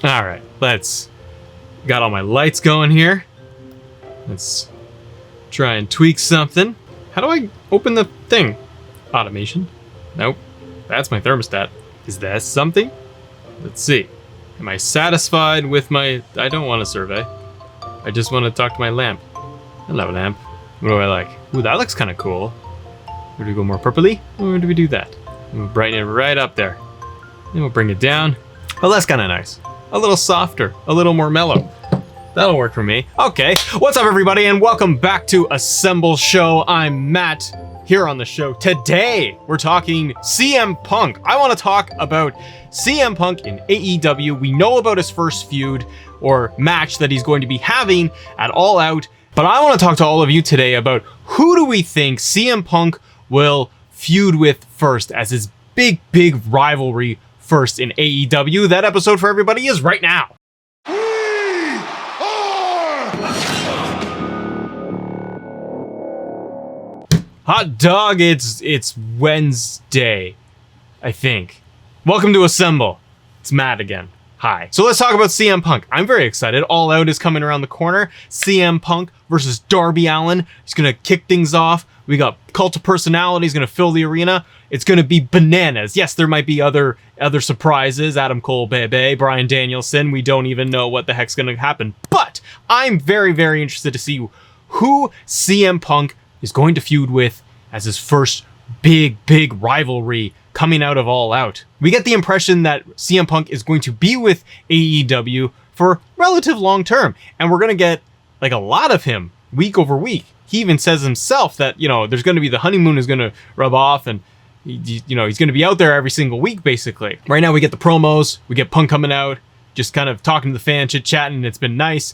All right, got all my lights going here. Let's try and tweak something. How do I open the thing? Automation? Nope. That's my thermostat. Is that something? Let's see. Am I satisfied with I don't want a survey. I just want to talk to my lamp. Hello, lamp. What do I like? Ooh, that looks kind of cool. Do we go more purpley? Or do we do that? We'll brighten it right up there. Then we'll bring it down. Oh, that's kind of nice. A little softer, a little more mellow. That'll work for me. Okay, what's up everybody and welcome back to Assemble Show. I'm Matt. Here on the show today, we're talking CM Punk. I want to talk about CM Punk in AEW. We know about his first feud or match that he's going to be having at All Out, but I want to talk to all of you today about who do we think CM Punk will feud with first as his big rivalry first in AEW. That episode for everybody is right now. Hot dog, it's Wednesday, I think. Welcome to Assemble. It's Matt again. Hi. So let's talk about CM Punk. I'm very excited. All Out is coming around the corner. CM Punk versus Darby Allin. He's gonna kick things off. We got Cult of Personality. He's gonna fill the arena. It's gonna be bananas. Yes, there might be other surprises. Adam Cole, Bebe, Bryan Danielson. We don't even know what the heck's gonna happen. But I'm very interested to see who CM Punk is going to feud with as his first big rivalry coming out of All Out. We get the impression that CM Punk is going to be with AEW for relative long term, and we're gonna get like a lot of him week over week. He even says himself that, there's gonna be the honeymoon is gonna rub off, and he's gonna be out there every single week basically. Right now we get the promos, we get Punk coming out, just kind of talking to the fan, chit-chatting, and it's been nice.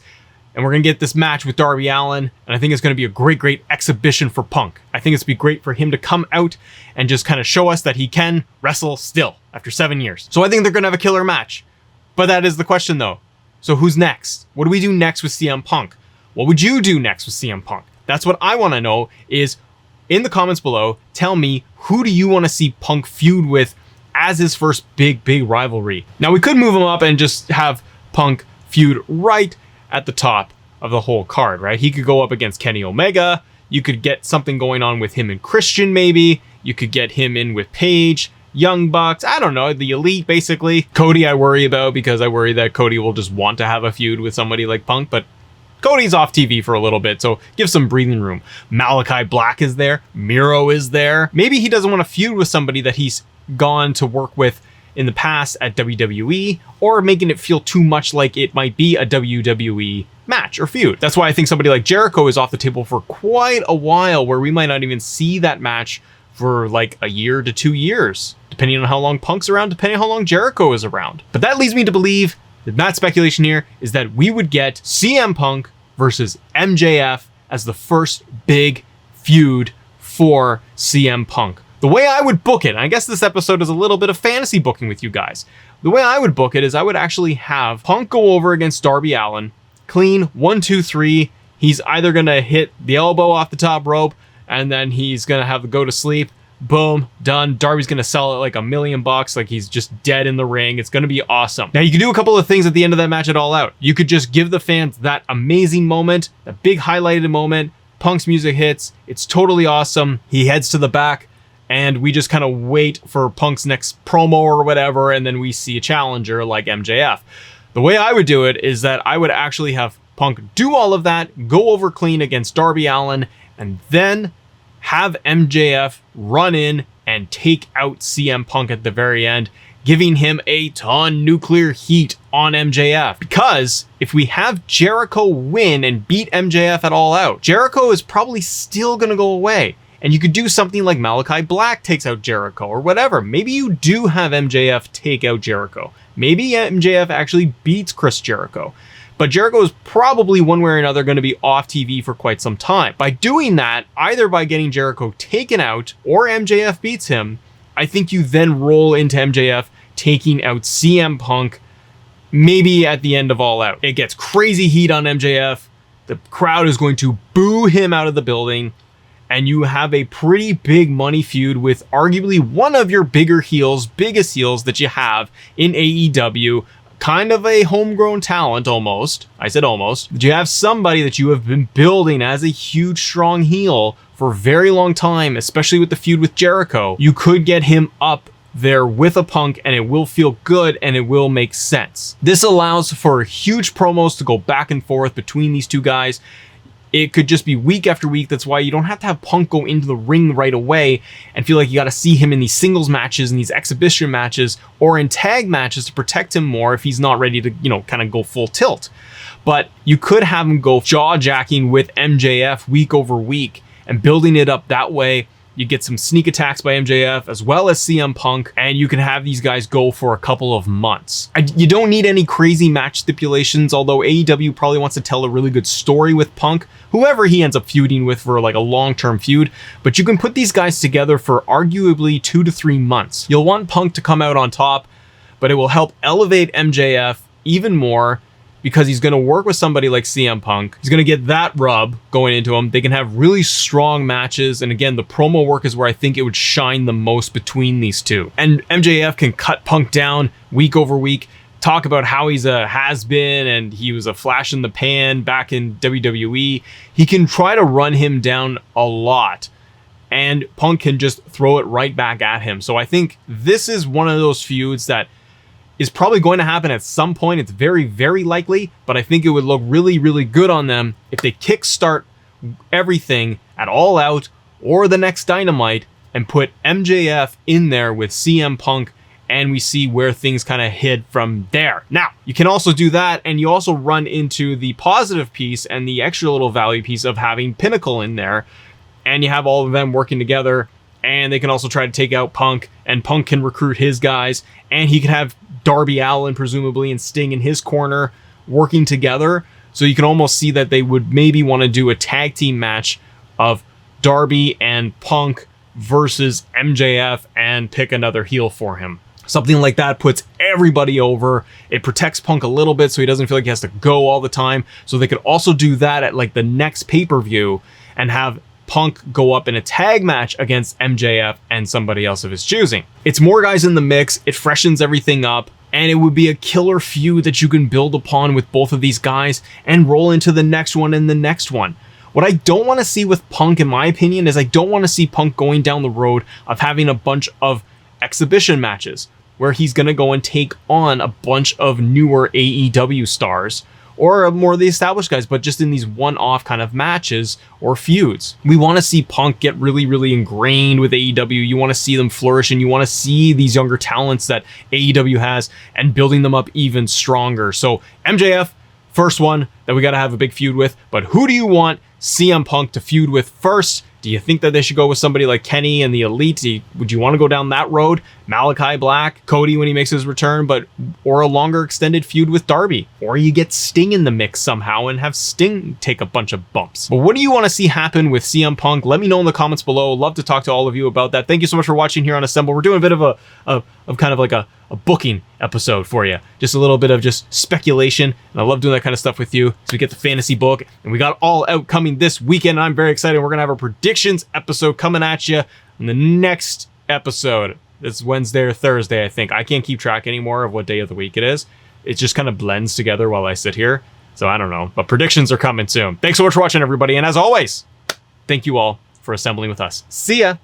And we're going to get this match with Darby Allin, and I think it's going to be a great exhibition for Punk. I think it's going to be great for him to come out and just kind of show us that he can wrestle still after 7 years. So I think they're going to have a killer match. But that is the question though. So who's next? What do we do next with CM Punk? What would you do next with CM Punk? That's what I want to know. Is in the comments below, tell me, who do you want to see Punk feud with as his first big rivalry? Now we could move him up and just have Punk feud right at the top of the whole card, right? He could go up against Kenny Omega. You could get something going on with him and Christian maybe. You could get him in with Paige, Young Bucks, I don't know, the Elite basically. Cody I worry about because I worry that Cody will just want to have a feud with somebody like Punk, but Cody's off TV for a little bit, so give some breathing room. Malachi Black is there. Miro is there. Maybe he doesn't want to feud with somebody that he's gone to work with in the past at WWE, or making it feel too much like it might be a WWE match or feud. That's why I think somebody like Jericho is off the table for quite a while, where we might not even see that match for like a year to 2 years, depending on how long Punk's around, depending on how long Jericho is around. But that leads me to believe, that Matt's speculation here, is that we would get CM Punk versus MJF as the first big feud for CM Punk. The way I would book it, and I guess this episode is a little bit of fantasy booking with you guys. The way I would book it is I would actually have Punk go over against Darby Allin, clean 1, 2, 3. He's either gonna hit the elbow off the top rope, and then he's gonna have to go to sleep. Boom, done. Darby's gonna sell it like $1 million, like he's just dead in the ring. It's gonna be awesome. Now you can do a couple of things at the end of that match at All Out. You could just give the fans that amazing moment, that big highlighted moment. Punk's music hits. It's totally awesome. He heads to the back, and we just kind of wait for Punk's next promo or whatever, and then we see a challenger like MJF. The way I would do it is that I would actually have Punk do all of that, go over clean against Darby Allin, and then have MJF run in and take out CM Punk at the very end, giving him a ton nuclear heat on MJF. Because if we have Jericho win and beat MJF at All Out, Jericho is probably still gonna go away. And you could do something like Malachi Black takes out Jericho or whatever. Maybe you do have MJF take out Jericho. Maybe MJF actually beats Chris Jericho. But Jericho is probably one way or another going to be off TV for quite some time. By doing that, either by getting Jericho taken out or MJF beats him, I think you then roll into MJF taking out CM Punk, maybe at the end of All Out. It gets crazy heat on MJF. The crowd is going to boo him out of the building. And you have a pretty big money feud with arguably one of your biggest heels that you have in AEW. kind of a homegrown talent almost. I said almost. But you have somebody that you have been building as a huge, strong heel for a very long time, especially with the feud with Jericho. You could get him up there with a Punk and it will feel good and it will make sense. This allows for huge promos to go back and forth between these two guys. It could just be week after week. That's why you don't have to have Punk go into the ring right away and feel like you got to see him in these singles matches and these exhibition matches or in tag matches to protect him more if he's not ready to, kind of go full tilt. But you could have him go jaw-jacking with MJF week over week and building it up that way. You get some sneak attacks by MJF as well as CM Punk, and you can have these guys go for a couple of months. You don't need any crazy match stipulations, although AEW probably wants to tell a really good story with Punk, whoever he ends up feuding with for like a long-term feud, but you can put these guys together for arguably 2 to 3 months. You'll want Punk to come out on top, but it will help elevate MJF even more, because he's going to work with somebody like CM Punk. He's going to get that rub going into him. They can have really strong matches. And again, the promo work is where I think it would shine the most between these two. And MJF can cut Punk down week over week, talk about how he's a has-been and he was a flash in the pan back in WWE. He can try to run him down a lot, and Punk can just throw it right back at him. So I think this is one of those feuds that is probably going to happen at some point. It's very, very likely, but I think it would look really, really good on them if they kickstart everything at All Out or the next Dynamite and put MJF in there with CM Punk, and we see where things kind of hit from there. Now, you can also do that, and you also run into the positive piece and the extra little value piece of having Pinnacle in there, and you have all of them working together, and they can also try to take out Punk, and Punk can recruit his guys, and he can have Darby Allin presumably and Sting in his corner working together. So you can almost see that they would maybe want to do a tag team match of Darby and Punk versus MJF and pick another heel for him. Something like that puts everybody over. It protects Punk a little bit so he doesn't feel like he has to go all the time. So they could also do that at like the next pay-per-view and have Punk go up in a tag match against MJF and somebody else of his choosing. It's more guys in the mix, it freshens everything up, and it would be a killer feud that you can build upon with both of these guys and roll into the next one and the next one. What I don't want to see with Punk, in my opinion, is I don't want to see Punk going down the road of having a bunch of exhibition matches where he's going to go and take on a bunch of newer AEW stars or more of the established guys, but just in these one-off kind of matches or feuds. We want to see Punk get really, really ingrained with AEW. You want to see them flourish, and you want to see these younger talents that AEW has and building them up even stronger. So MJF, first one that we got to have a big feud with, but who do you want CM Punk to feud with first? Do you think that they should go with somebody like Kenny and the Elite? Would you want to go down that road? Malachi Black, Cody when he makes his return, or a longer extended feud with Darby? Or you get Sting in the mix somehow and have Sting take a bunch of bumps. But what do you want to see happen with CM Punk? Let me know in the comments below. Love to talk to all of you about that. Thank you so much for watching here on Assemble. We're doing a bit of a booking episode for you. Just a little bit of just speculation. And I love doing that kind of stuff with you. So we get the fantasy book, and we got All Out coming this weekend. I'm very excited. We're going to have a predictions episode coming at you in the next episode. It's Wednesday or Thursday, I think. I can't keep track anymore of what day of the week it is. It just kind of blends together while I sit here. So I don't know, but predictions are coming soon. Thanks so much for watching, everybody. And as always, thank you all for assembling with us. See ya.